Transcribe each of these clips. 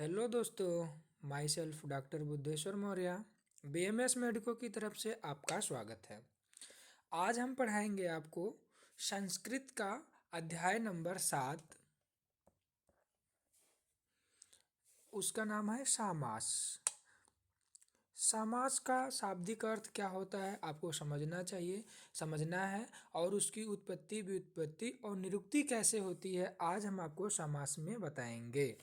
Hello दोस्तों, my self doctor Buddheshwar Maurya BMS medico की तरफ से आपका स्वागत है। आज हम पढ़ाएंगे आपको संस्कृत का अध्याय नंबर 7। उसका नाम है समास। समास का शाब्दिक अर्थ क्या होता है आपको समझना है और उसकी उत्पत्ति व्युत्पत्ति और निरुक्ति कैसे होती है आज हम आपको समास में बताएंगे।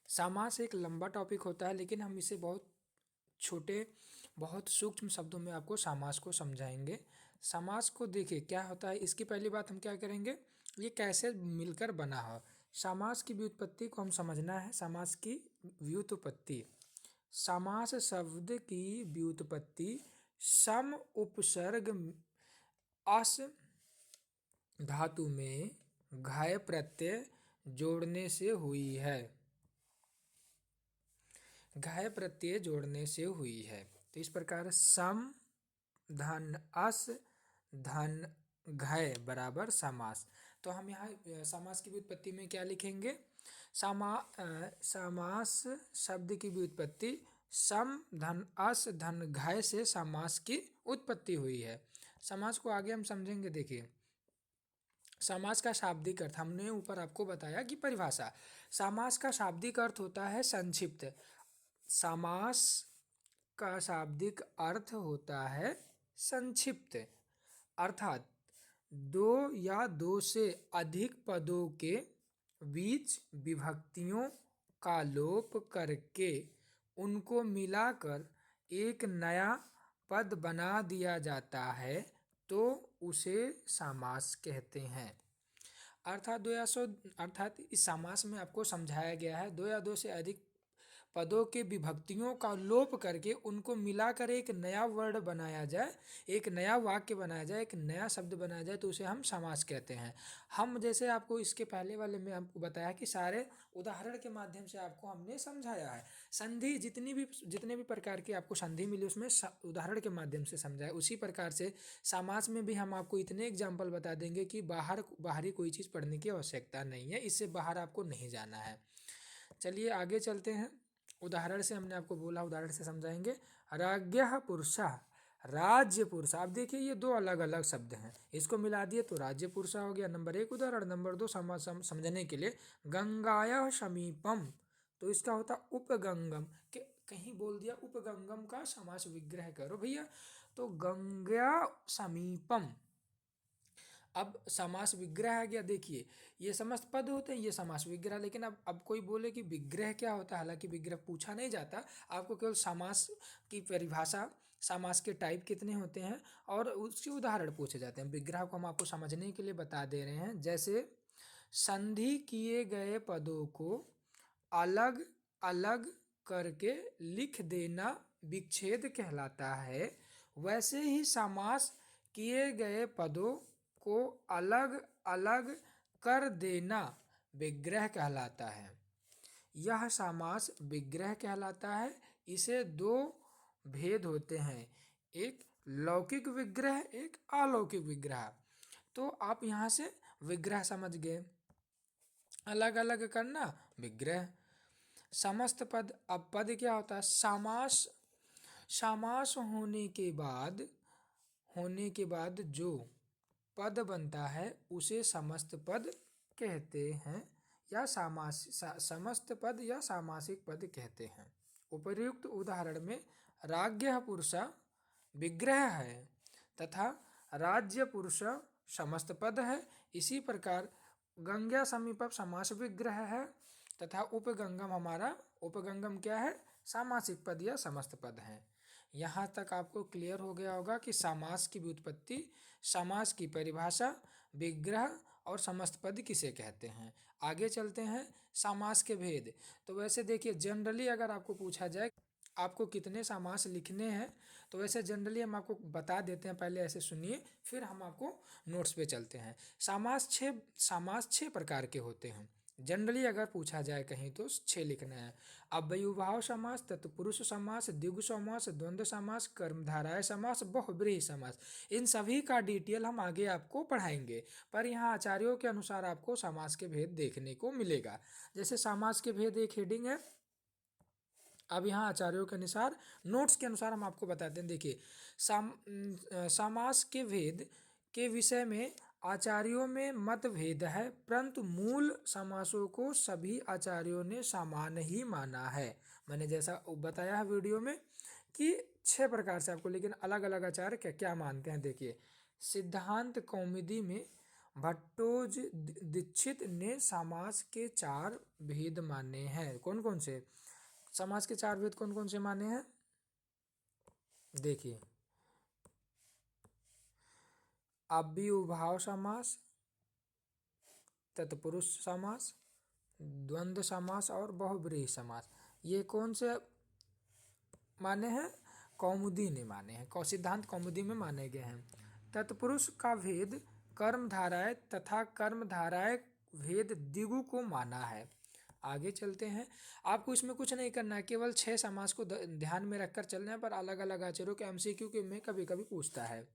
समास एक लंबा टॉपिक होता है, लेकिन हम इसे बहुत सूक्ष्म शब्दों में आपको समास को समझाएंगे। समास को देखिए क्या होता है। इसकी पहली बात हम क्या करेंगे, ये कैसे मिलकर बना हो। समास की व्युत्पत्ति को हम समझना है। समास की व्युत्पत्ति, समास शब्द की व्युत्पत्ति सम उपसर्ग अस धातु में घाय प्रत्यय जोड़ने से हुई है। घाय प्रत्यय जोड़ने से हुई है। तो इस प्रकार सम धन अस धन घय बराबर समास। तो हम यहाँ समास की व्युत्पत्ति में क्या लिखेंगे, समास शब्द की व्युत्पत्ति सम धन अस धन घय से समास की उत्पत्ति हुई है। समास को आगे हम समझेंगे। देखिए समास का शाब्दिक अर्थ हमने ऊपर आपको बताया कि परिभाषा। समास का शाब्दिक अर्थ होता है संक्षिप्त। समास का शाब्दिक अर्थ होता है संक्षिप्त, अर्थात दो या दो से अधिक पदों के बीच विभक्तियों का लोप करके उनको मिलाकर एक नया पद बना दिया जाता है, तो उसे समास कहते हैं। अर्थात इस समास में आपको समझाया गया है दो या दो से अधिक पदों के विभक्तियों का लोप करके उनको मिलाकर एक नया वर्ड बनाया जाए, एक नया वाक्य बनाया जाए, एक नया शब्द बनाया जाए, तो उसे हम समास कहते हैं। हम जैसे आपको इसके पहले वाले में आपको बताया कि सारे उदाहरण के माध्यम से आपको हमने समझाया है। संधि जितने भी प्रकार की आपको संधि मिली उसमें उदाहरण के माध्यम से समझाया। उसी प्रकार से समास में भी हम आपको इतने एग्जाम्पल बता देंगे कि बाहरी कोई चीज़ पढ़ने की आवश्यकता नहीं है, इससे बाहर आपको नहीं जाना है। चलिए आगे चलते हैं। उदाहरण से हमने आपको बोला, उदाहरण से समझाएंगे। राज्ञः पुरुषः, राज्य पुरुष। आप देखिए ये दो अलग अलग शब्द हैं, इसको मिला दिए तो राज्य पुरुष हो गया। नंबर 1 उदाहरण। नंबर 2 समझने के लिए गंगाया समीपम, तो इसका होता उपगंगम। कहीं बोल दिया उपगंगम का समास विग्रह करो भैया, तो गंगा समीपम। अब समास विग्रह आ गया। देखिए ये समस्त पद होते हैं, ये समास विग्रह। लेकिन अब कोई बोले कि विग्रह क्या होता है, हालांकि विग्रह पूछा नहीं जाता, आपको केवल समास की परिभाषा, समास के टाइप कितने होते हैं और उसके उदाहरण पूछे जाते हैं। विग्रह को हम आपको समझने के लिए बता दे रहे हैं। जैसे संधि किए गए पदों को अलग अलग करके लिख देना विच्छेद कहलाता है, वैसे ही समास किए गए पदों को अलग अलग कर देना विग्रह कहलाता है। यह समास विग्रह कहलाता है। इसे दो भेद होते हैं, एक लौकिक विग्रह, एक अलौकिक विग्रह। तो आप यहाँ से विग्रह समझ गए, अलग अलग करना विग्रह। समस्त पद, अब पद क्या होता है, समास। समास होने के बाद जो पद बनता है उसे समस्त पद कहते हैं, या समस्त पद या सामासिक पद कहते हैं। उपर्युक्त उदाहरण में राज्ञः पुरुषः विग्रह है तथा राज्य पुरुष समस्त पद है। इसी प्रकार गंगा समीप समास विग्रह है तथा उपगंगम क्या है, सामासिक पद या समस्त पद है। यहाँ तक आपको क्लियर हो गया होगा कि समास की व्युत्पत्ति, समास की परिभाषा, विग्रह और समस्त पद किसे कहते हैं। आगे चलते हैं समास के भेद। तो वैसे देखिए जनरली अगर आपको पूछा जाए आपको कितने समास लिखने हैं, तो वैसे जनरली हम आपको बता देते हैं, पहले ऐसे सुनिए फिर हम आपको नोट्स पे चलते हैं। समास छः प्रकार के होते हैं। जनरली अगर पूछा जाए कहीं तो 6 लिखना है। अव्ययीभाव समास, तत्पुरुष समास, द्विगु समास, द्वंद्व समास, कर्मधारय समास, बहुब्रीहि समास, इन सभी का डिटेल हम आगे आपको पढ़ाएंगे। पर यहाँ आचार्यों के अनुसार आपको समास के भेद देखने को मिलेगा। जैसे समास के भेद एक हेडिंग है। अब यहाँ आचार्यों के अनुसार, नोट्स के अनुसार हम आपको बताते हैं। देखिए, समास के भेद के विषय में आचार्यों में मतभेद है, परंतु मूल समासों को सभी आचार्यों ने समान ही माना है। मैंने जैसा बताया है वीडियो में कि 6 प्रकार से आपको, लेकिन अलग अलग आचार्य क्या क्या मानते हैं। देखिए, सिद्धांत कौमुदी में भट्टोज दीक्षित ने समास के 4 भेद माने हैं। कौन कौन से समास के 4 भेद कौन कौन से माने हैं? देखिए, अव्ययीभाव समास, तत्पुरुष समास, द्वंद्व समास और बहुब्रीहि समास, ये कौन से माने हैं? कौमुदी ने माने हैं, सिद्धांत कौमुदी में माने गए हैं। तत्पुरुष का भेद कर्मधारय तथा कर्मधारय भेद द्विगु को माना है। आगे चलते हैं। आपको इसमें कुछ नहीं करना है, केवल 6 समास को ध्यान में रखकर चलना है, पर अलग अलग आचार्यों के एमसीक्यू के में कभी कभी पूछता है।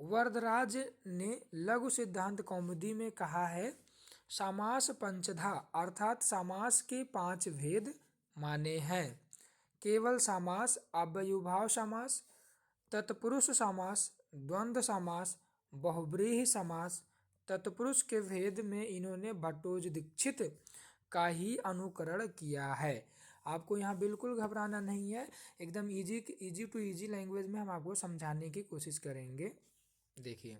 वरदराज ने लघु सिद्धांत कौमुदी में कहा है, समास पंचधा अर्थात समास के 5 भेद माने हैं। केवल समास, अव्ययीभाव समास, तत्पुरुष समास, द्वंद्व समास, बहुब्रीहि समास, तत्पुरुष के भेद में इन्होंने भट्टोज दीक्षित का ही अनुकरण किया है। आपको यहाँ बिल्कुल घबराना नहीं है, एकदम इजी टू इजी लैंग्वेज में हम आपको समझाने की कोशिश करेंगे। देखिए,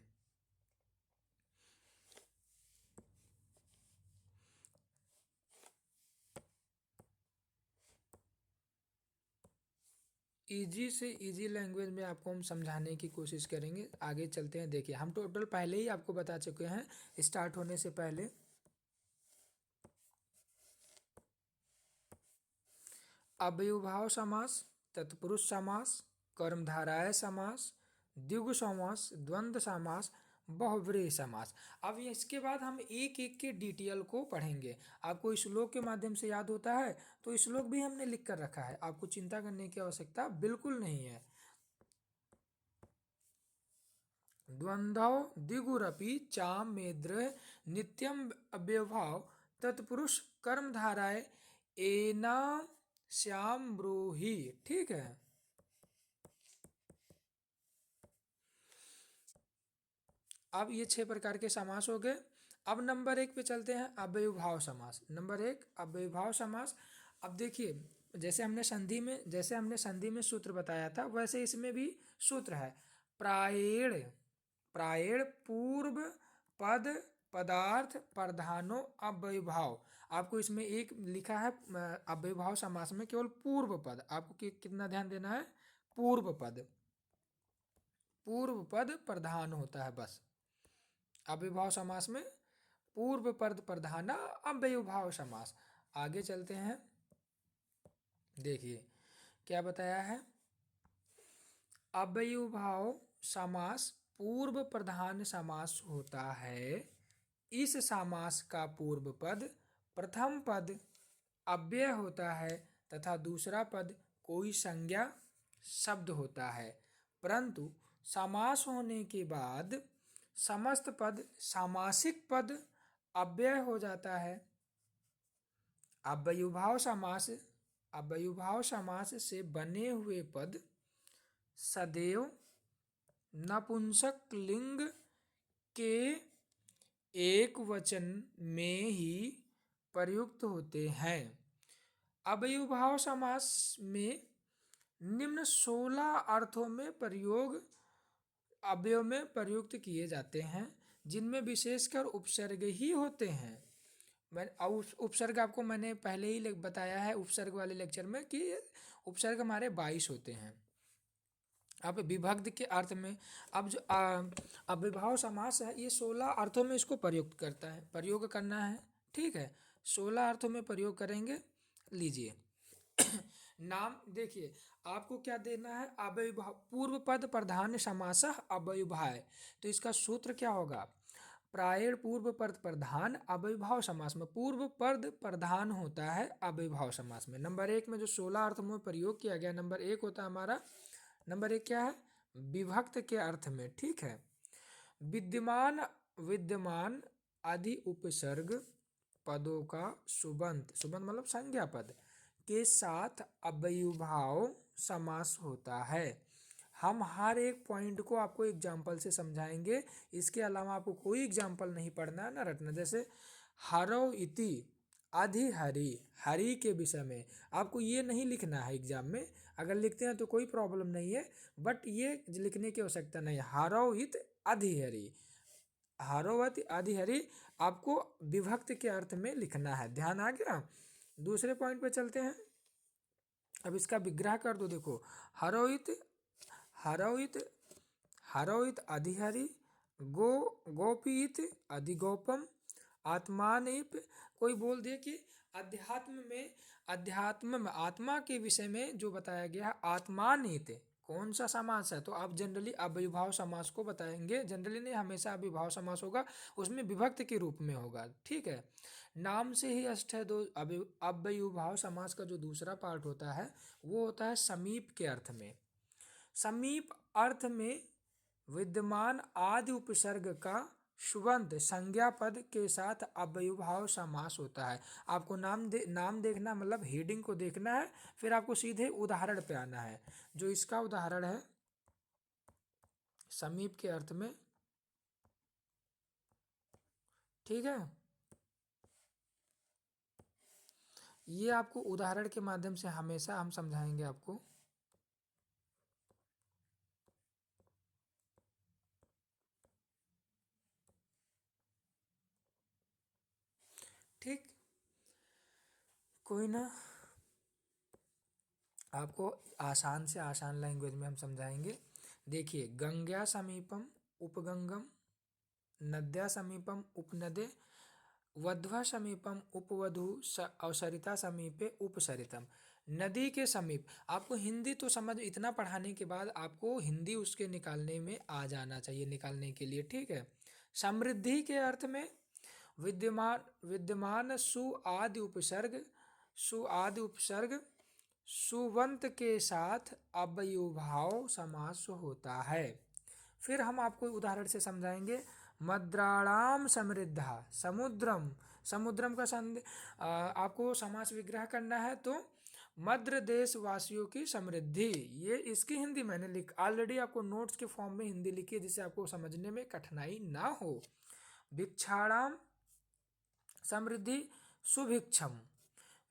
इजी से इजी लैंग्वेज में आपको हम समझाने की कोशिश करेंगे। आगे चलते हैं। देखिए, हम टोटल पहले ही आपको बता चुके हैं स्टार्ट होने से पहले। अव्ययीभाव समास, तत्पुरुष समास, कर्मधारय समास, द्विगु समास, द्वंद्व समास, बहुब्रीहि समास। अब ये इसके बाद हम एक एक के डिटेल को पढ़ेंगे। आपको श्लोक के माध्यम से याद होता है तो श्लोक भी हमने लिख कर रखा है, आपको चिंता करने की आवश्यकता बिल्कुल नहीं है। द्वंद्वौ द्विगुरपि चाम मेद्र नित्यम अव्ययीभाव तत्पुरुष कर्मधारय एना श्याम ब्रूहि। ठीक है, अब ये 6 प्रकार के समास हो गए। अब नंबर 1 पे चलते हैं, अव्ययीभाव समास। नंबर 1 अव्ययीभाव समास। अब देखिए, जैसे हमने संधि में सूत्र बताया था, वैसे इसमें भी सूत्र है। प्रायेण, प्रायेण पूर्व पद पदार्थ प्रधानो अव्ययीभाव। आपको इसमें एक लिखा है अव्ययीभाव समास में केवल पूर्व पद, आपको कितना ध्यान देना है? पूर्व पद, पूर्व पद प्रधान होता है बस। अव्ययीभाव समास में पूर्व पद प्रधान अव्ययीभाव समास। आगे चलते हैं। देखिए क्या बताया है, अव्ययीभाव समास पूर्व प्रधान समास होता है। इस समास का पूर्व पद प्रथम पद अव्यय होता है तथा दूसरा पद कोई संज्ञा शब्द होता है, परंतु समास होने के बाद समस्त पद सामासिक पद अव्यय हो जाता है। अव्ययीभाव समास, अव्ययीभाव समास से बने हुए पद सदैव नपुंसक लिंग के एक वचन में ही प्रयुक्त होते हैं। अव्ययीभाव समास में निम्न 16 अर्थों में प्रयोग अव्यय में प्रयुक्त किए जाते हैं, जिनमें विशेषकर उपसर्ग ही होते हैं। मैं उपसर्ग आपको मैंने पहले ही बताया है उपसर्ग वाले लेक्चर में कि उपसर्ग हमारे 22 होते हैं। अब विभक्त के अर्थ में, अब जो अव्ययीभाव समास है ये 16 अर्थों में इसको प्रयुक्त करता है, प्रयोग करना है। ठीक है, 16 अर्थों में प्रयोग करेंगे। लीजिए नाम देखिए, आपको क्या देना है? अव्ययीभाव पूर्व पद प्रधान समासः अव्ययीभाव। तो इसका सूत्र क्या होगा? प्रायेण पूर्व पद प्रधान अव्ययीभाव समास में पूर्व पद प्रधान होता है अव्ययीभाव समास में। नंबर एक में जो 16 अर्थों में प्रयोग किया गया, नंबर एक होता है हमारा, नंबर एक क्या है, विभक्त के अर्थ में, ठीक है। विद्यमान विद्यमान आदि उपसर्ग पदों का सुबंत, सुबंत मतलब संज्ञा पद के साथ अव्ययीभाव समास होता है। हम हर एक पॉइंट को आपको एग्जाम्पल से समझाएंगे, इसके अलावा आपको कोई एग्जाम्पल नहीं पढ़ना है ना रटना। जैसे हरौ इति अधि हरि, हरि के विषय में आपको ये नहीं लिखना है एग्जाम में, अगर लिखते हैं तो कोई प्रॉब्लम नहीं है, बट ये लिखने की आवश्यकता नहीं है। हरौ इत अधि हरि, हरोवत आदि हरि आपको विभक्त के अर्थ में लिखना है, ध्यान आ गया। दूसरे पॉइंट पे चलते हैं। अब इसका विग्रह कर दो, देखो हरोहित हरोहित हरोहित अधिहरि, गो गोपीत अधिगोपम, आत्मानिप। कोई बोल दे कि अध्यात्म में आत्मा के विषय में जो बताया गया आत्मानित कौन सा समास है, तो आप जनरली अव्ययीभाव समास को बताएंगे। जनरली नहीं, हमेशा अव्ययीभाव समास होगा, उसमें विभक्त के रूप में होगा, ठीक है। नाम से ही अष्ट है। दो अव्ययीभाव समास का जो दूसरा पार्ट होता है वो होता है समीप के अर्थ में। समीप अर्थ में विद्यमान आदि उपसर्ग का शुबंत संज्ञा पद के साथ अव्ययीभाव समास होता है। आपको नाम देखना, मतलब हेडिंग को देखना है, फिर आपको सीधे उदाहरण पे आना है। जो इसका उदाहरण है समीप के अर्थ में, ठीक है, ये आपको उदाहरण के माध्यम से हमेशा हम समझाएंगे आपको। ठीक, कोई ना, आपको आसान से आसान लैंग्वेज में हम समझाएंगे। देखिए, गंग्या समीपम उपगंगम, नद्या समीपम उपनदे, वध्वा समीपम उपवधु, अवसरिता समीपे उपसरितम। नदी के समीप, आपको हिंदी तो समझ, इतना पढ़ाने के बाद आपको हिंदी उसके निकालने में आ जाना चाहिए, निकालने के लिए, ठीक है। समृद्धि के अर्थ में विद्यमान विद्यमान सु आदि उपसर्ग सुबंत के साथ अव्ययीभाव समास होता है। फिर हम आपको उदाहरण से समझाएंगे। मद्राणाम समृद्धा, समुद्रम, समुद्रम का आपको समास विग्रह करना है, तो मद्र देश वासियों की समृद्धि, ये इसकी हिंदी मैंने ऑलरेडी आपको नोट्स के फॉर्म में हिंदी लिखी है, जिससे आपको समझने में कठिनाई ना हो। भिक्षाणाम समृद्धि सुभिक्षम,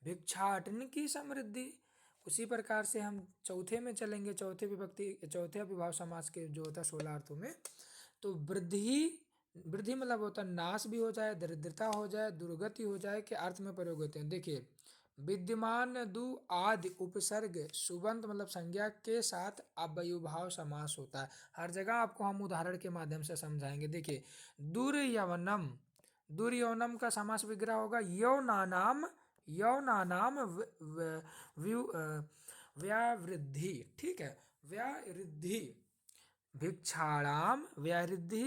भिक्षाटन की समृद्धि। उसी प्रकार से हम चौथे में चलेंगे, चौथे विभक्ति, चौथे अभिभाव समास के जो होता है 16 अर्थों में। तो वृद्धि, वृद्धि मतलब होता है नाश भी हो जाए, दरिद्रता हो जाए, दुर्गति हो जाए के अर्थ में प्रयोग होते हैं। देखिए, विद्यमान दु आदि उपसर्ग सुबंत मतलब संज्ञा के साथ अव्ययीभाव समास होता है। हर जगह आपको हम उदाहरण के माध्यम से समझाएंगे। देखिए, दुर्यवनम, दुर्यवनम का समास विग्रह होगा यौनानाम, यौनानाम व्यावृद्धि, ठीक है, व्यावृद्धि। भिक्षाणाम व्यावृद्धि,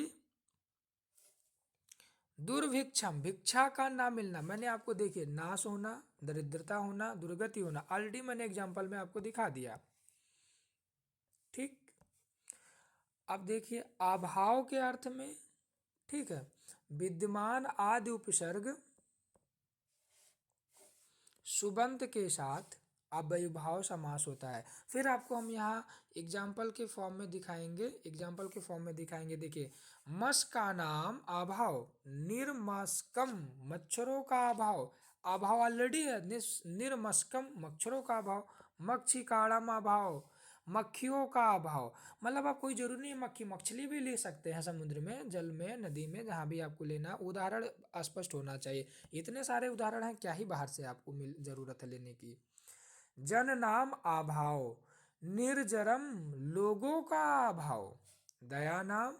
दुर्भिक्षम भिक्षा का ना मिलना, मैंने आपको देखिए नाश होना, दरिद्रता होना, दुर्गति होना, ऑलरेडी मैंने एग्जांपल में आपको दिखा दिया, ठीक। अब देखिए अभाव के अर्थ में, ठीक है, विद्यमान आदि उपसर्ग सुबंत के साथ अव्ययीभाव समास होता है। फिर आपको हम यहाँ एग्जाम्पल के फॉर्म में दिखाएंगे, एग्जाम्पल के फॉर्म में दिखाएंगे। देखिए, मस का नाम अभाव, निर्मस्कम मच्छरों का अभाव, अभाव ऑलरेडी है, निर्मस्कम मच्छरों का अभाव, मक्षिकाणम अभाव, मक्खियों का अभाव। मतलब आप कोई जरूरी नहीं मक्खी, मछली भी ले सकते हैं समुद्र में, जल में, नदी में, जहाँ भी आपको लेना, उदाहरण स्पष्ट होना चाहिए। इतने सारे उदाहरण हैं, क्या ही बाहर से आपको जरूरत है लेने की। जन नाम अभाव, निर्जरम लोगों का अभाव, दया नाम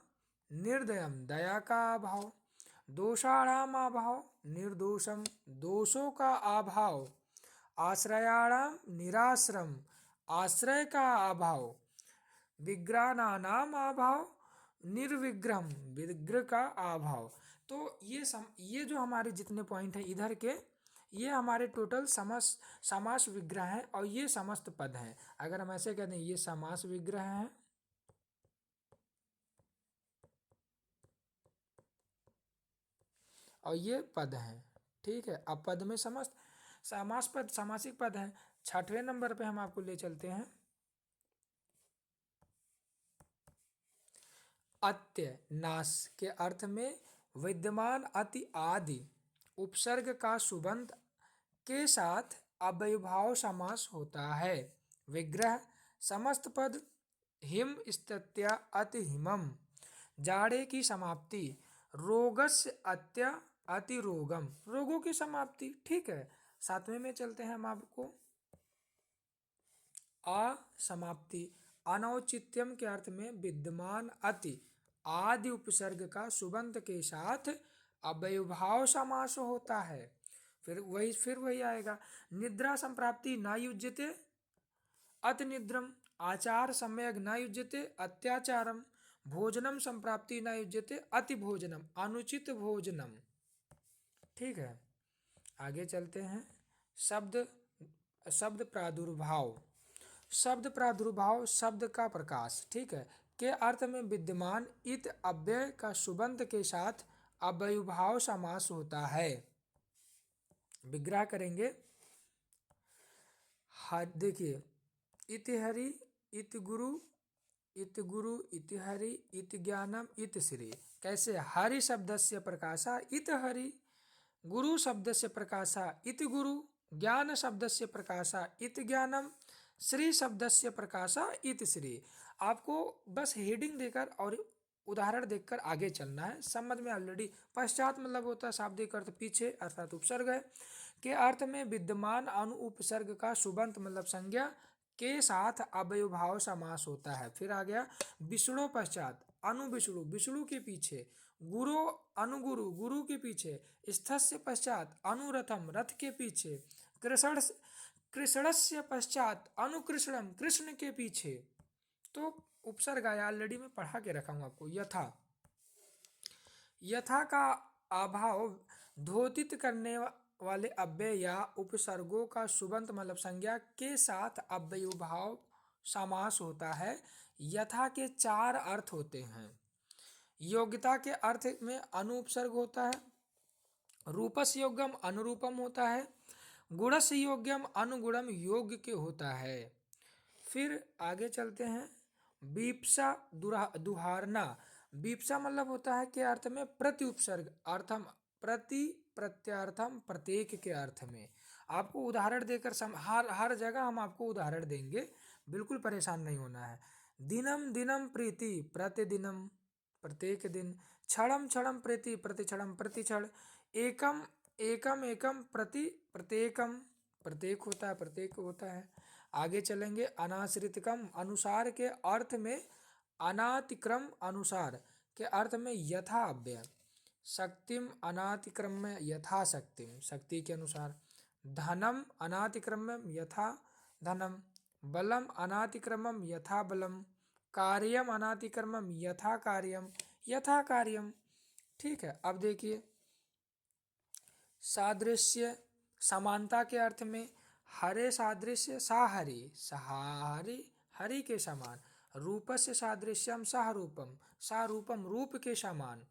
निर्दयम दया का अभाव, दोषाणाम अभाव, निर्दोषम दोषों का अभाव, आश्रयाणाम निराश्रम आश्रय का अभाव, विग्रहानाम अभाव, निर्विग्रहम विग्रह का अभाव। तो ये जो हमारे जितने पॉइंट हैं इधर के, ये हमारे टोटल समास विग्रह हैं और ये समस्त पद हैं। अगर हम ऐसे कह दें ये समास विग्रह हैं और ये पद हैं। ठीक है, अब पद में समस्त समास पद सामासिक पद हैं। 6वें नंबर पे हम आपको ले चलते हैं अत्य नाश के अर्थ में विद्यमान अति आदि उपसर्ग का सुबंत के साथ अव्ययभाव समास होता है। विग्रह समस्त पद हिम स्त्या अति हिमम, जाड़े की समाप्ति, रोगस्य अत्या अति रोगम, रोगों की समाप्ति। ठीक है, 7वें में चलते हैं हम आपको असमाप्ति अनौचित्यम के अर्थ में विद्यमान अति आदि उपसर्ग का सुबंत के साथ अव्ययभाव समास होता है। फिर वही आएगा निद्रा संप्राप्ति न युज्यते अति निद्रम, आचार सम्यक न युज्यते अत्याचारम, भोजनम संप्राप्ति न युज्यते अति भोजनम, अनुचित भोजनम। ठीक है, आगे चलते हैं शब्द शब्द प्रादुर्भाव। शब्द प्रादुर्भाव शब्द का प्रकाश, ठीक है, के अर्थ में विद्यमान इत अव्यय का सुबंत के साथ अव्ययभाव समास होता है। विग्रह करेंगे, देखिए इति हरि इति गुरु इति गुरु इति हरि इति ज्ञानम इति श्री। कैसे? हरि शब्दस्य प्रकाशा इत हरि, गुरु शब्दस्य प्रकाशा इति गुरु, ज्ञान शब्दस्य प्रकाशा इति ज्ञानम, श्री शब्दस्य प्रकाशा इति श्री। आपको बस हेडिंग देकर और उदाहरण देखकर आगे चलना है। समझ में ऑलरेडी पश्चात मतलब होता है शाब्दिक अर्थ पीछे अर्थात उपसर्ग है, के अर्थ में विद्यमान अनु उपसर्ग का सुबंत मतलब संज्ञा के साथ अव्ययभाव समास होता है। फिर आ गया विष्णु पश्चात अनु विष्णु, विष्णु के पीछे गुरु अनुगुरु, गुरु के पीछे स्थस्य पश्चात अनुरथम, रथ के पीछे कृष्ण, कृष्णस्य पश्चात अनुकृष्णम, कृष्ण के पीछे। तो उपसर्ग आया ऑलरेडी मैं पढ़ा के रखा हूं आपको। यथा, यथा का अभाव धोतित करने वाले अव्यय या उपसर्गों का सुबंत मतलब संज्ञा के साथ अव्ययभाव समास होता है। यथा के 4 अर्थ होते हैं। योग्यता के अर्थ में अनुपसर्ग होता है, रूपस्य योग्यम अनुरूपम होता है, गुणस्य योग्यम अनुगुणम योग्य के होता है। फिर आगे चलते हैं बीप्सा दुहारना। बीप्सा मतलब होता है के अर्थ में प्रति उपसर्ग, अर्थम प्रति प्रत्यार्थम प्रत्येक के अर्थ में। आपको उदाहरण देकर हर जगह हम आपको उदाहरण देंगे, बिल्कुल परेशान नहीं होना है। दिनम दिनम प्रीति प्रतिदिनम, प्रत्येक दिन। क्षणम क्षणम प्रीति प्रतिक्षणम प्रतिक्षण। एकम एकम एकम प्रति प्रत्येकम, प्रत्येक होता है प्रत्येक होता है। आगे चलेंगे अनाश्रितकम अनुसार के अर्थ में अनातिक्रम अनुसार के अर्थ में यथा अव्यय। शक्तिम अनातिक्रम में यथा शक्तिम, शक्ति के अनुसार। धनम अनातिक्रम में यथा धनम, बलम अनातिक्रमम यथा बलम, कार्यम अनातिक्रमम यथा कार्यम, यथा कार्यम। ठीक है, अब देखिए सादृश्य समानता के अर्थ में हरे सादृश्य साहरी, सहारी हरि के समान। रूपस्य सादृश्यम सारूपम, सारूपम रूप के समान।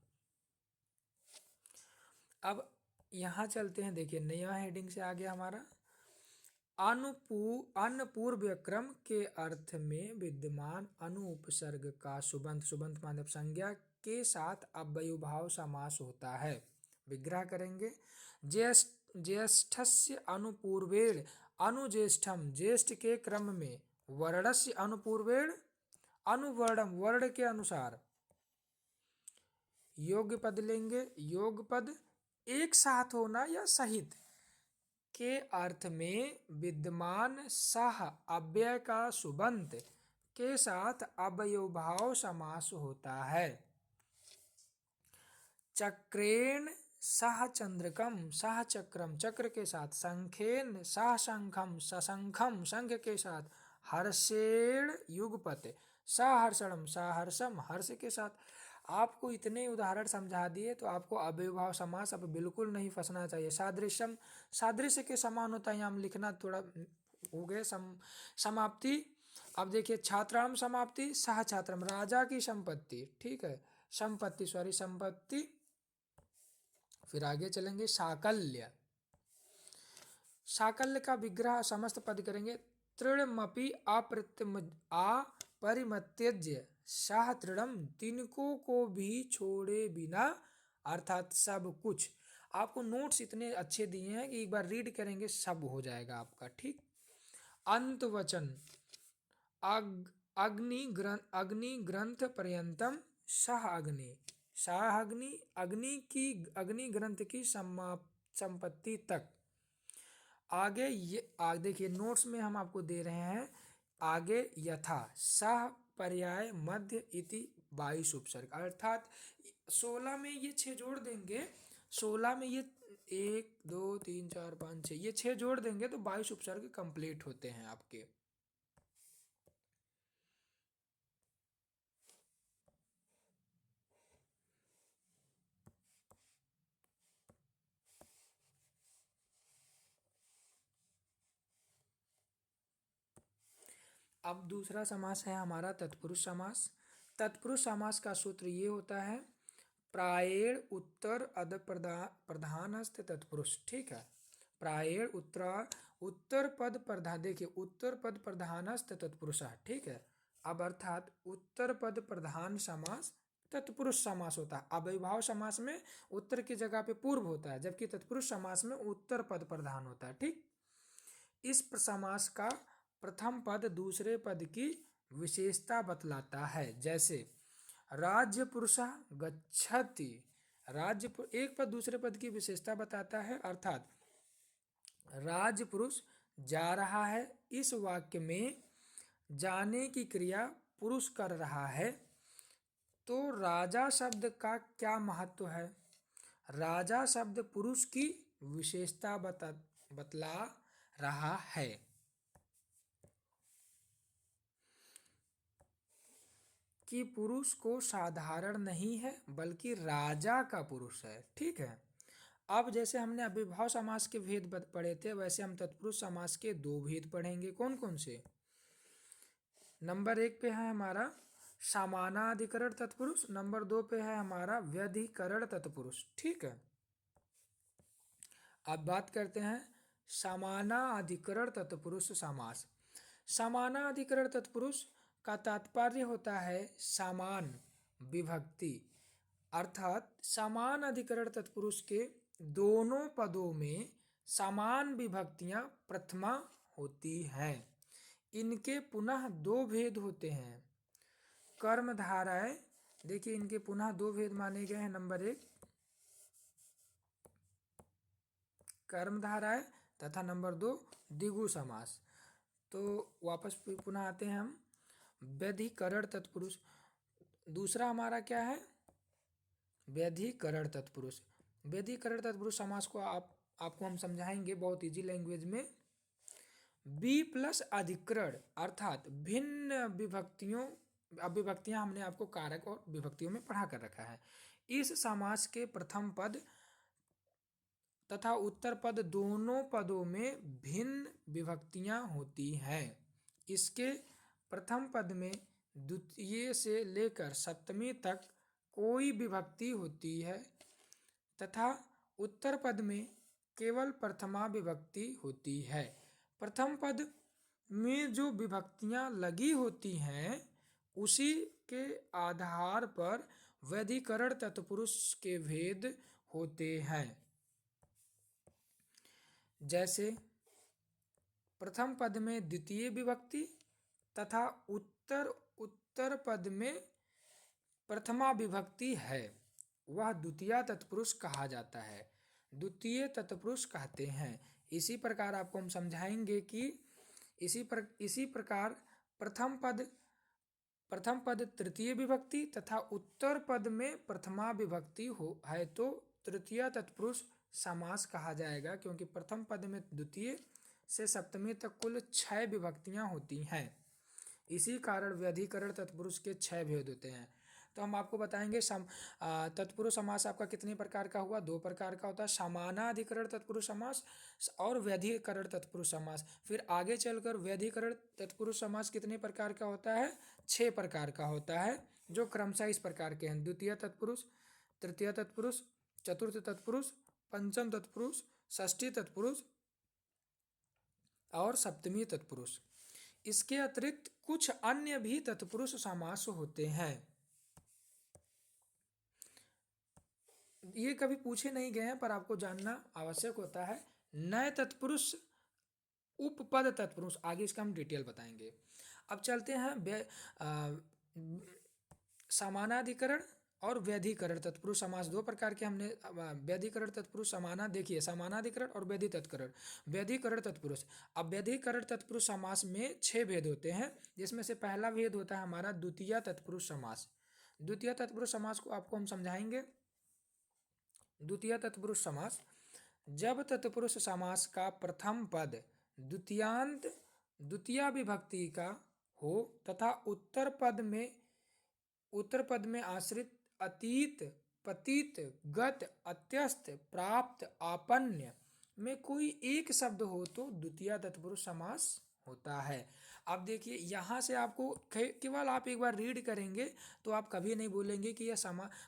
अब यहाँ चलते हैं, देखिए नया हेडिंग से आ गया हमारा अनुपूर्व क्रम के अर्थ में विद्यमान अनु उपसर्ग का सुबंत, सुबंत मानव संज्ञा के साथ अव्ययभाव समास होता है। विग्रह करेंगे ज्येष्ठस्य अनुपूर्वेण अनुज्येष्ठम, ज्येष्ठ के क्रम में, वर्णस्य अनुपूर्वेण अनुवर्णम, वर्ण के अनुसार। योग्य पद लेंगे, योग पद एक साथ होना या सहित के अर्थ में विद्यमान सह अव्यय का सुबंत के साथ अव्ययभाव समास होता है। चक्रेण सह चंद्रकम, सह चक्रम चक्र के साथ। शंखेन सह शंखम, सशंखम शंख के साथ। हर्षेण युगपत, सहर्षणम सहर्षम हर्ष के साथ। आपको इतने उदाहरण समझा दिए तो आपको अव्ययभाव समास अब बिल्कुल नहीं फंसना चाहिए। सादृश्यम सादृश्य के समान होता है, यहाँ हम लिखना थोड़ा हो गए। समाप्ति, अब देखिए छात्राम समाप्ति, सह छात्रम, राजा की संपत्ति, ठीक है, संपत्ति सॉरी संपत्ति। फिर आगे चलेंगे साकल्य, साकल्य का विग्रह समस्त पद करेंगे। तृणमपि अपरिमत्यज्य सह तृणम, तिनको को भी छोड़े बिना, अर्थात सब कुछ। आपको नोट्स इतने अच्छे दिए हैं कि एक बार रीड करेंगे सब हो जाएगा आपका, ठीक। अंत वचन, अग्नि ग्रंथ पर्यंतम सह अग्नि, सह अग्नि, अग्नि ग्रंथ की संपत्ति तक। आगे ये आगे देखिए नोट्स में हम आपको दे रहे हैं आगे यथा, सह पर्याय मध्य इति 22 उपसर्ग, अर्थात 16 में ये 6 जोड़ देंगे, 16 में ये 1 2 3 4 5 6 ये 6 जोड़ देंगे तो 22 उपसर्ग कंप्लीट होते हैं आपके। अब दूसरा समास है हमारा तत्पुरुष समास। तत्पुरुष समास का सूत्र ये होता है, प्रायेण उत्तर अद प्रधानस्थ तत्पुरुष, ठीक है। प्रायेण उत्तर पद प्रधान, देखिए उत्तर पद प्रधानस्थ तत्पुरुष, ठीक है। अब अर्थात उत्तर पद प्रधान समास तत्पुरुष समास होता है। अव्ययभाव समास में उत्तर की जगह पे पूर्व होता है, जबकि तत्पुरुष समास में उत्तर पद प्रधान होता है, ठीक। इस समास का प्रथम पद दूसरे पद की विशेषता बतलाता है। जैसे राज्य पुरुषा गच्छति, एक पद दूसरे पद की विशेषता बताता है, अर्थात राज पुरुष जा रहा है। इस वाक्य में जाने की क्रिया पुरुष कर रहा है, तो राजा शब्द का क्या महत्व है? राजा शब्द पुरुष की विशेषता बतला रहा है कि पुरुष को साधारण नहीं है बल्कि राजा का पुरुष है, ठीक है। अब जैसे हमने अव्ययभाव समास के भेद पढ़े थे, वैसे हम तत्पुरुष समास के 2 भेद पढ़ेंगे। कौन कौन से? नंबर 1 पे है हमारा समानाधिकरण तत्पुरुष, नंबर 2 पे है हमारा व्यधिकरण तत्पुरुष, ठीक है। अब बात करते हैं समानाधिकरण तत्पुरुष समास। समानाधिकरण तत्पुरुष का तात्पर्य होता है समान विभक्ति, अर्थात समान अधिकरण तत्पुरुष के दोनों पदों में समान विभक्तियां प्रथमा होती हैं। इनके पुनः 2 भेद होते हैं। कर्मधाराएं, देखिए इनके पुनः 2 भेद माने गए हैं। नंबर 1 कर्मधाराएं तथा नंबर 2 द्विगु समास। तो वापस पुनः आते हैं हम व्यधिकरण तत्पुरुष। दूसरा हमारा क्या है? व्यधिकरण तत्पुरुष। व्यधिकरण तत्पुरुष समास को आपको हम समझाएंगे बहुत इजी लैंग्वेज में। बी प्लस अधिकरण, अर्थात भिन्न विभक्तियां हमने आपको कारक और विभक्तियों में पढ़ा कर रखा है। इस समास के प्रथम पद तथा उत्तर पद दोनों पदों में भिन्न विभक्तियां होती हैं। इसके प्रथम पद में द्वितीय से लेकर सप्तमी तक कोई विभक्ति होती है तथा उत्तर पद में केवल प्रथमा विभक्ति होती है। प्रथम पद में जो विभक्तियां लगी होती हैं उसी के आधार पर व्यधिकरण तत्पुरुष के भेद होते हैं। जैसे प्रथम पद में द्वितीय विभक्ति तथा उत्तर पद में प्रथमा विभक्ति है, वह द्वितीय तत्पुरुष कहा जाता है, द्वितीय तत्पुरुष कहते हैं। इसी प्रकार आपको हम समझाएंगे कि इसी प्रकार प्रथम पद तृतीय विभक्ति तथा उत्तर पद में प्रथमा विभक्ति है तो तृतीय तत्पुरुष समास कहा जाएगा, क्योंकि प्रथम पद में द्वितीय से सप्तमी तक कुल 6 विभक्तियां होती हैं। इसी कारण व्यधिकरण तत्पुरुष के 6 भेद होते हैं। तो हम आपको बताएंगे तत्पुरुष समास आपका कितने प्रकार का हुआ, 2 प्रकार का होता है, समानाधिकरण तत्पुरुष समास और व्यधिकरण तत्पुरुष समास। फिर आगे चलकर व्यधिकरण तत्पुरुष समास कितने प्रकार का होता है, 6 प्रकार का होता है, जो क्रमशः इस प्रकार के हैं: द्वितीय तत्पुरुष, तृतीय तत्पुरुष, चतुर्थ तत्पुरुष, पंचम तत्पुरुष, षष्ठी तत्पुरुष और सप्तमी तत्पुरुष। इसके अतिरिक्त कुछ अन्य भी तत्पुरुष समास होते हैं। ये कभी पूछे नहीं गए हैं पर आपको जानना आवश्यक होता है। नए तत्पुरुष, उपपद तत्पुरुष, आगे इसका हम डिटेल बताएंगे। अब चलते हैं समानाधिकरण और व्यधिकरण तत्पुरुष समास। 2 प्रकार के हमने व्यधिकरण तत्पुरुष देखिए, समानाधिकरण और व्यधि तत्करण, व्यधिकरण तत्पुरुष। अब व्यधिकरण तत्पुरुष समास में 6 भेद होते हैं, जिसमें से पहला भेद होता है हमारा द्वितीय तत्पुरुष समास। द्वितीय तत्पुरुष समास को आपको हम समझाएंगे। द्वितीय तत्पुरुष समास, जब तत्पुरुष समास का प्रथम पद द्वितीयांत द्वितीय विभक्ति का हो तथा उत्तर पद में आश्रित अतीत, पतित, गत, अत्यस्त, प्राप्त, आपन्य में कोई एक शब्द हो तो द्वितीय तत्पुरुष समास होता है। अब देखिए, यहाँ से आपको केवल आप एक बार रीड करेंगे तो आप कभी नहीं बोलेंगे कि यह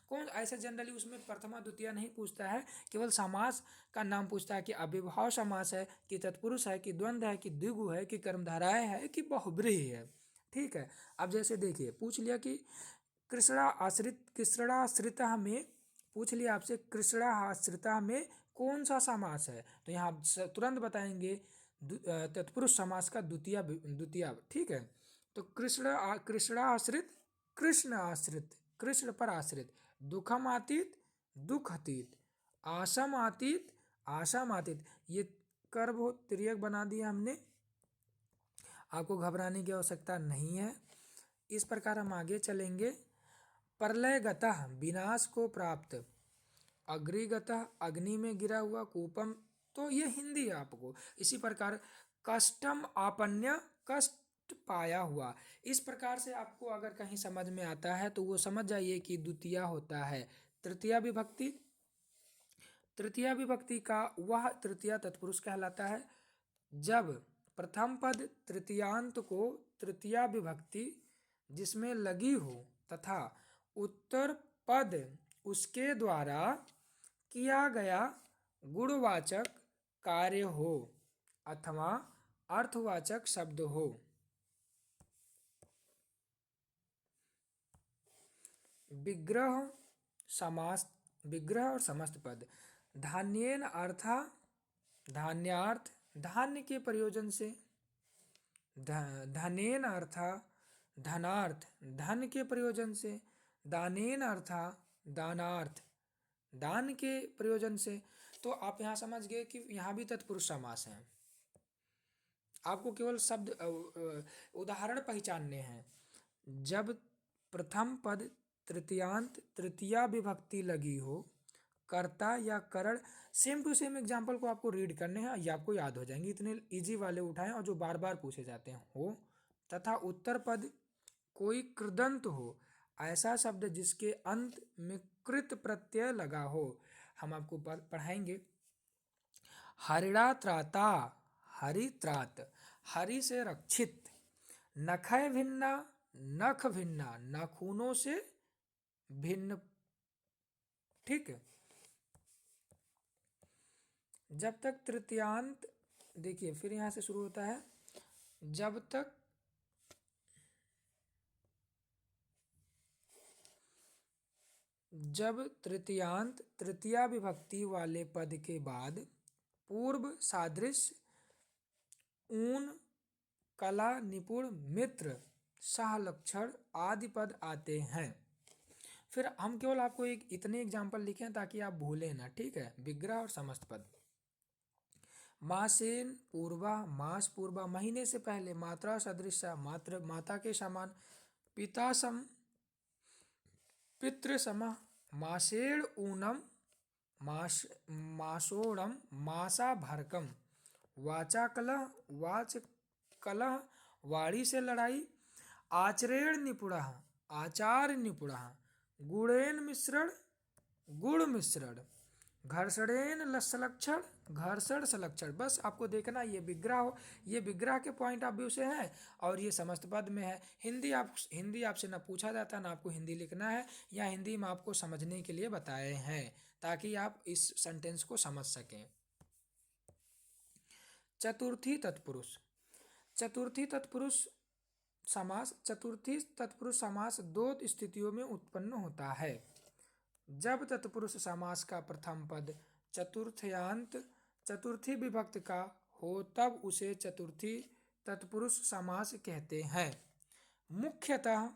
कौन ऐसे जनरली उसमें प्रथमा द्वितीय नहीं पूछता है, केवल समास का नाम पूछता है कि अव्यवहार समास है, कि तत्पुरुष है, कि द्वंद्व है, कि द्विगु है, कि कर्मधारय है, कि बहुब्रीहि है। ठीक है। अब जैसे देखिए, पूछ लिया कि कृष्णाश्रिता में, पूछ लिया आपसे कृष्णाश्रिता में कौन सा समास है, तो यहाँ तुरंत बताएंगे तत्पुरुष समास का द्वितीय। ठीक है। तो कृष्ण आश्रित, कृष्ण आश्रित, कृष्ण पर आश्रित, दुखम आतीत, दुख अतीत, आशम आतीत, आशम आतीत। ये कर्म तिर्यक बना दिया हमने, आपको घबराने की आवश्यकता नहीं है। इस प्रकार हम आगे चलेंगे। प्रलयगतः, विनाश को प्राप्त, अग्निगतः, अग्नि में गिरा हुआ, कूपम, तो ये हिंदी है आपको। इसी प्रकार कष्टम आपन्य, कष्ट पाया हुआ। इस प्रकार से आपको अगर कहीं समझ में आता है तो वो समझ जाइए कि द्वितीय होता है तृतीय विभक्ति। तृतीय विभक्ति का वह तृतीय तत्पुरुष कहलाता है जब प्रथम पद तृतीयांत को तृतीय विभक्ति जिसमें लगी हो तथा उत्तर पद उसके द्वारा किया गया गुणवाचक कार्य हो अथवा अर्थवाचक शब्द हो। विग्रह समास, विग्रह और समस्त पद। धान्येन अर्था, धान्यार्थ, धान्य के प्रयोजन से, धनेन अर्था, धनार्थ, धन के प्रयोजन से, दानेन अर्था, दानार्थ, दान के प्रयोजन से। तो आप यहाँ समझ गए कि यहाँ भी तत्पुरुष समास है। आपको केवल शब्द उदाहरण पहचानने हैं। जब प्रथम पद तृतीयांत तृतीय विभक्ति लगी हो, कर्ता या करण, सेम टू सेम एग्जाम्पल को आपको रीड करने हैं, ये आपको याद हो जाएंगे। इतने इजी वाले उठाएं और जो बार बार पूछे जाते हैं हो, तथा उत्तर पद कोई कृदंत हो, ऐसा शब्द जिसके अंत में कृत प्रत्यय लगा हो। हम आपको पढ़ाएंगे। हरिणा त्राता, हरि त्रात, हरि से रक्षित, नखय भिन्ना, नख भिन्ना, नाखूनों से भिन्न। ठीक है। जब तक तृतीयांत, देखिए फिर यहां से शुरू होता है, जब तृतीयांत तृतीय विभक्ति वाले पद के बाद पूर्व सादृश्य, ऊन, कला, निपुण, मित्र, सहलक्षण आदि पद आते हैं। फिर हम केवल आपको एक इतने एग्जाम्पल लिखे हैं ताकि आप भूलें ना। ठीक है। विग्रह और समस्त पद। मासेन पूर्वा, मास पूर्वा, महीने से पहले, मात्रा सदृश, मात्र माता के समान, पिता सम, पितृ सम, मासेण ऊनम, मासोणम, मासा भरकम, वाचा कलह, वाच कलह, वाणी से लड़ाई, आचरेण निपुण, आचार निपुण, गुणेन मिश्रण, गुण मिश्रण, घर्षणेन लक्षण, घर्षण संलक्षण। बस आपको देखना ये विग्रह हो, ये विग्रह के पॉइंट ऑफ व्यू से है और ये समस्त पद में है। हिंदी आपसे ना पूछा जाता ना आपको हिंदी लिखना है, या हिंदी में आपको समझने के लिए बताए हैं ताकि आप इस सेंटेंस को समझ सकें। चतुर्थी तत्पुरुष, चतुर्थी तत्पुरुष समास, चतुर्थी तत्पुरुष समास दो स्थितियों में उत्पन्न होता है। जब तत्पुरुष समास का प्रथम पद चतुर्थयांत चतुर्थी विभक्त का हो तब उसे चतुर्थी तत्पुरुष समास कहते हैं। मुख्यतः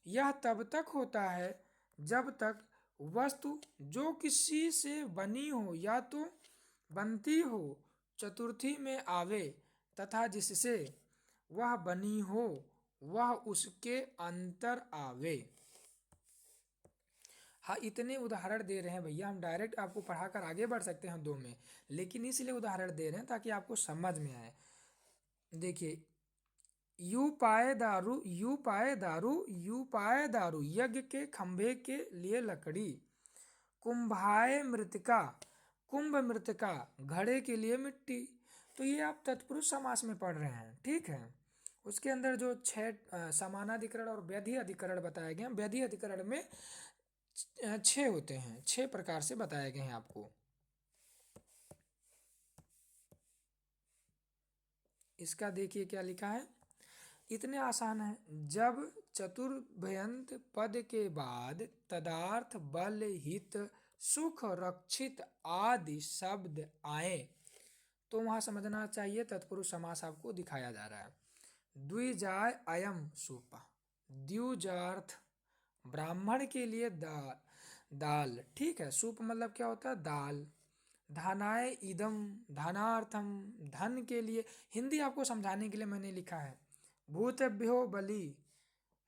यह तब तक होता है जब तक वस्तु जो किसी से बनी हो या तो बनती हो चतुर्थी में आवे तथा जिससे वह बनी हो वह उसके अंतर आवे। हाँ, इतने उदाहरण दे रहे हैं भैया, हम डायरेक्ट आपको पढ़ाकर आगे बढ़ सकते हैं दो में, लेकिन इसलिए उदाहरण दे रहे हैं ताकि आपको समझ में आए। देखिए, यू पाए दारू, यू पाए दारू, यू पाए दारू, यज्ञ के खंभे के लिए लकड़ी। कुंभाए मृतिका, कुंभ मृतिका, घड़े के लिए मिट्टी। तो ये आप तत्पुरुष समास में पढ़ रहे हैं, ठीक है। उसके अंदर जो 6 समानाधिकरण और व्यधि अधिकरण बताए गए हैं, व्यधि अधिकरण में 6 होते हैं, 6 प्रकार से बताए गए हैं आपको। इसका देखिए क्या लिखा है, इतने आसान है। जब चतुर्भयंत पद के बाद तदार्थ बल हित सुख रक्षित आदि शब्द आए तो वहां समझना चाहिए तत्पुरुष समास आपको दिखाया जा रहा है। द्विजाय अयम सुप, द्विजार्थ ब्राह्मण के लिए दाल, ठीक है। सूप मतलब क्या होता है, दाल। धनाय इदम, धनार्थम, धन के लिए। हिंदी आपको समझाने के लिए मैंने लिखा है। भूतेभ्यो बलि,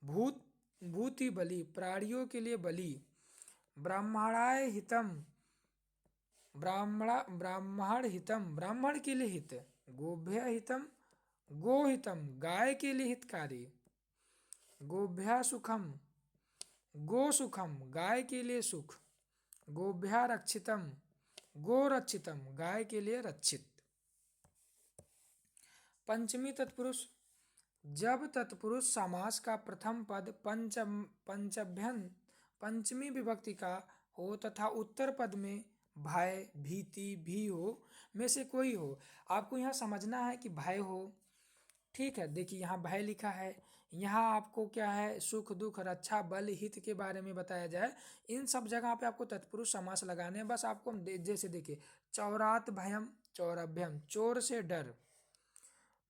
भूत भूति बलि, प्राणियों के लिए बलि। ब्राह्मणाय हितम, ब्राह्मण हितम, ब्राह्मण के लिए हित। गोभ्य हितम, गो हितम, गाय के लिए हितकारी। गोभ्या सुखम, गो सुखम, गाय के लिए सुख। गोभ्या रक्षितम, गो रक्षितम, गाय के लिए रक्षित। पंचमी तत्पुरुष, जब तत्पुरुष समास का प्रथम पद पंचभ्यंत पंचमी विभक्ति का हो तथा उत्तर पद में भय, भीति, भी हो में से कोई हो। आपको यहाँ समझना है कि भय हो, ठीक है। देखिए यहाँ भय लिखा है, यहाँ आपको क्या है, सुख दुख रक्षा बल हित के बारे में बताया जाए। इन सब जगह पे आपको तत्पुरुष समास लगाने हैं। बस आपको जैसे देखिए, चौरात भयम, चौरभ्यम, चोर से डर।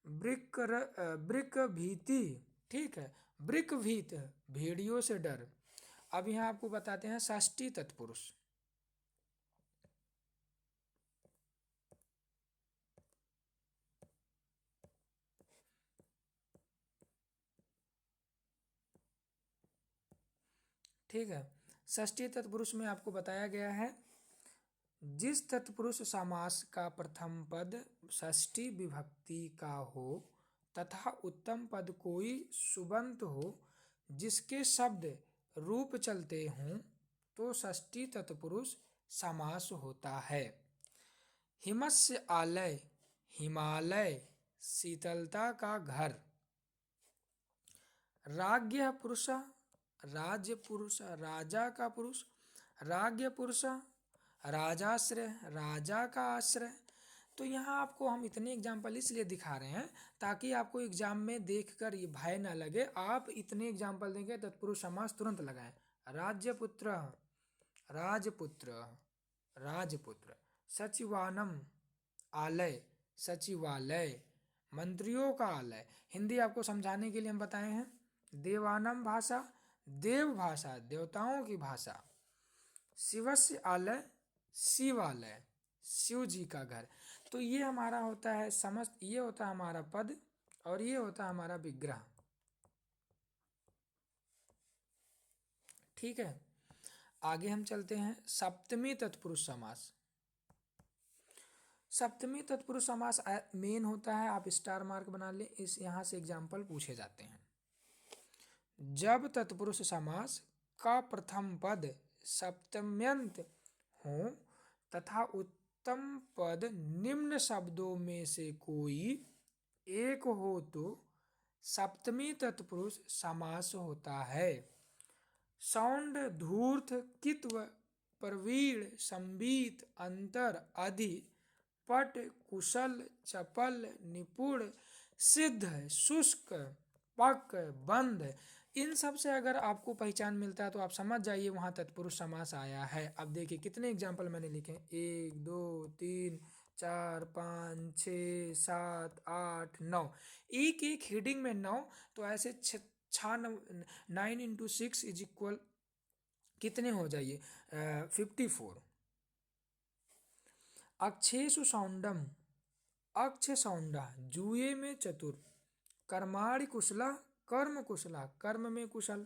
ब्रिक भीति, ठीक है। ब्रिक भीत, भेड़ियों से डर। अब यहाँ आपको बताते हैं षष्ठी तत्पुरुष। ठीक है, षष्ठी तत्पुरुष में आपको बताया गया है जिस तत्पुरुष समास का प्रथम पद षष्ठी विभक्ति का हो तथा उत्तम पद कोई सुबंत हो जिसके शब्द रूप चलते हों तो षष्ठी तत्पुरुष समास होता है। हिमस्य आलय, हिमालय, शीतलता का घर। राज्ञ पुरुष, राज्य पुरुष, राजा का पुरुष। राज्ञ पुरुष, राजाश्रय, राजा का आश्रय। तो यहाँ आपको हम इतने एग्जाम्पल इसलिए दिखा रहे हैं ताकि आपको एग्जाम में देखकर ये भय ना लगे। आप इतने एग्जाम्पल देंगे तत्पुरुष समास तुरंत लगाएं। राज्यपुत्र, राजपुत्र, राजपुत्र। सचिवानम, आलय, सचिवालय, मंत्रियों का आलय। हिंदी आपको समझाने के लिए हम बताए हैं। देवानम भाषा, देव भाषा, देवताओं की भाषा। शिवस्य आलय, शिवालय, शिव जी का घर। तो ये हमारा होता है समस्त, ये होता है हमारा पद और ये होता है हमारा विग्रह, ठीक है। आगे हम चलते हैं सप्तमी तत्पुरुष समास। सप्तमी तत्पुरुष समास मेन होता है, आप स्टार मार्क बना लें, इस यहाँ से एग्जाम्पल पूछे जाते हैं। जब तत्पुरुष समास का प्रथम पद सप्तम्यंत हो तथा उत्तम पद निम्न शब्दों में से कोई एक हो तो सप्तमी तत्पुरुष समास होता है। सौंड धूर्त कित्व प्रवीण संबीत अंतर अधि पट कुशल चपल निपुण सिद्ध शुष्क पक बंद, इन सब से अगर आपको पहचान मिलता है तो आप समझ जाइए वहाँ तत्पुरुष समास आया है। अब देखिए कितने एग्जाम्पल मैंने लिखे हैं, 1 2 3 4 5 6 7 8 9, एक एक हेडिंग में 9, तो ऐसे 9 इंटू 6 इज इक्वल कितने हो जाइए 54। अक्षेषु सौंडम अक्ष सौंडा जुए में चतुर कर्माणि कुशला कर्म कुशला कर्म में कुशल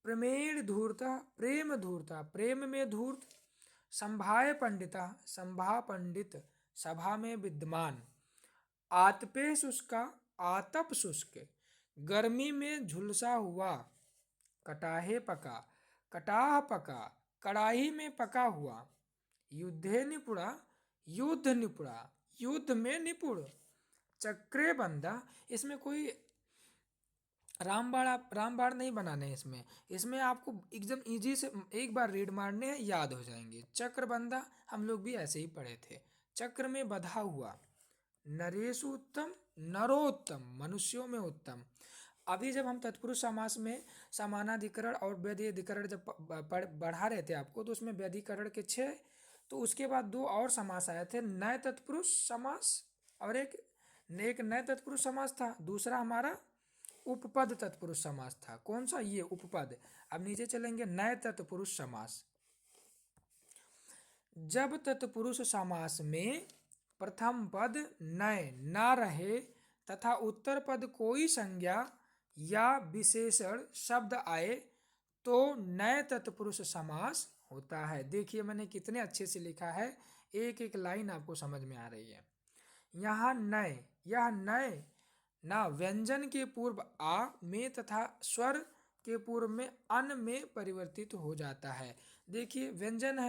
प्रेमेण धूर्ता प्रेम धूर्ता प्रेम में धूर्त संभाय पंडिता संभा पंडित सभा में विद्यमान आतपे शुष्का आतप शुष्क गर्मी में झुलसा हुआ कटाहे पका कटाह पका कड़ाही में पका हुआ युद्धे निपुणा युद्ध निपुणा युद्ध में निपुण चक्रे बंदा, इसमें कोई रामबाण नहीं बनाने हैं इसमें इसमें आपको एकदम इजी से एक बार रीड मारने हैं, याद हो जाएंगे। चक्र बंधा हम लोग भी ऐसे ही पढ़े थे। चक्र में बधा हुआ नरेशु उत्तम नरोत्तम मनुष्यों में उत्तम। अभी जब हम तत्पुरुष समास में समानाधिकरण और व्यधिकरण जब बढ़ा रहे थे आपको, तो उसमें व्यधिकरण के 6, तो उसके बाद 2 और समास आए थे, नए तत्पुरुष समास और एक नए तत्पुरुष समास था, दूसरा हमारा उपपद तत्पुरुष समास था। कौन सा? ये उपपद। अब नीचे चलेंगे, नए तत्पुरुष समास। जब तत्पुरुष समास में प्रथम पद नए ना रहे तथा उत्तर पद कोई संज्ञा या विशेषण शब्द आए तो नए तत्पुरुष समास होता है। देखिए मैंने कितने अच्छे से लिखा है, एक एक लाइन आपको समझ में आ रही है। यहाँ नए, यह नए ना व्यंजन के पूर्व आ में तथा स्वर के पूर्व में अन में परिवर्तित हो जाता है। देखिए व्यंजन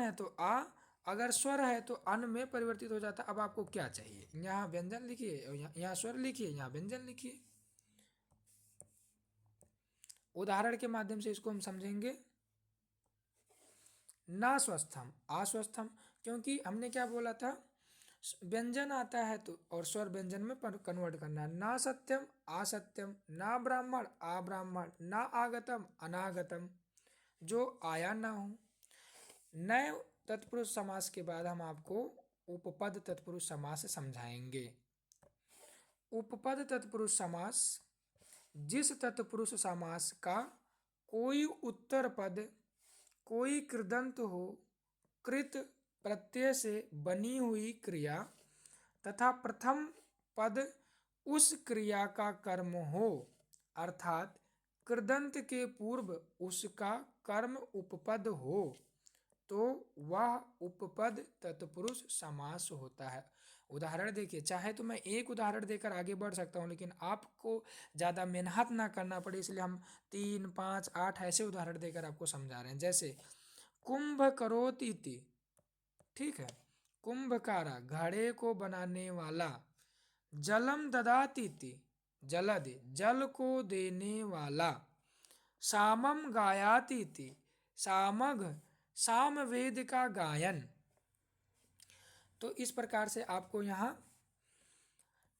है तो आ, अगर स्वर है तो अन में परिवर्तित हो जाता है। अब आपको क्या चाहिए, यहाँ व्यंजन लिखिए, यहाँ स्वर लिखिए, यहाँ व्यंजन लिखिए। उदाहरण के माध्यम से इसको हम समझेंगे। ना स्वस्थम अस्वस्थम, क्योंकि हमने क्या बोला था, व्यंजन आता है तो और स्वर व्यंजन में कन्वर्ट करना है। ना सत्यम असत्यम, ना ब्राह्मण अब्राह्मण, ना आगतम अनागतम, जो आया ना हो। नए तत्पुरुष समास के बाद हम आपको उपपद तत्पुरुष समास समझाएंगे। उपपद तत्पुरुष समास, जिस तत्पुरुष समास का कोई उत्तर पद कोई कृदंत हो, कृत प्रत्यय से बनी हुई क्रिया तथा प्रथम पद उस क्रिया का कर्म हो, अर्थात कृदंत के पूर्व उसका कर्म उपपद हो, तो वह उपपद तत्पुरुष समास होता है। उदाहरण देखिए, चाहे तो मैं एक उदाहरण देकर आगे बढ़ सकता हूँ, लेकिन आपको ज़्यादा मेहनत ना करना पड़े, इसलिए हम 3 5 8 ऐसे उदाहरण देकर आपको समझा रहे हैं। जैसे कुंभ करोति इति, ठीक है, कुंभकारा घड़े को बनाने वाला, जलम ददाति इति जलद जल को देने वाला, सामम गायाति इति सामग सामवेद का गायन। तो इस प्रकार से आपको यहाँ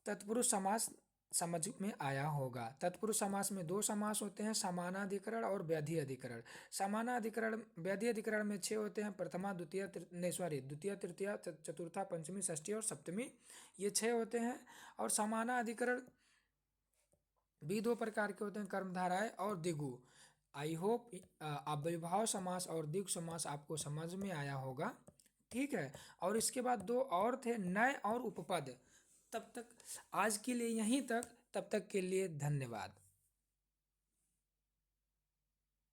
तत्पुरुष समास समझ में आया होगा। तत्पुरुष समास में 2 समास होते हैं, समानाधिकरण और व्याधि अधिकरण। समानाधिकरण व्याधि अधिकरण में 6 होते हैं, प्रथमा द्वितीय द्वितीय तृतीया चतुर्था पंचमी षष्ठी और सप्तमी, ये 6 होते हैं। और समानाधिकरण भी 2 प्रकार के होते हैं, कर्मधाराएं और दिगु। आई होप अव्ययभाव समास और द्विगु समास आपको समझ में आया होगा, ठीक है। और इसके बाद 2 और थे, नए और उपपद। तब तक आज के लिए यहीं तक, तब तक के लिए धन्यवाद।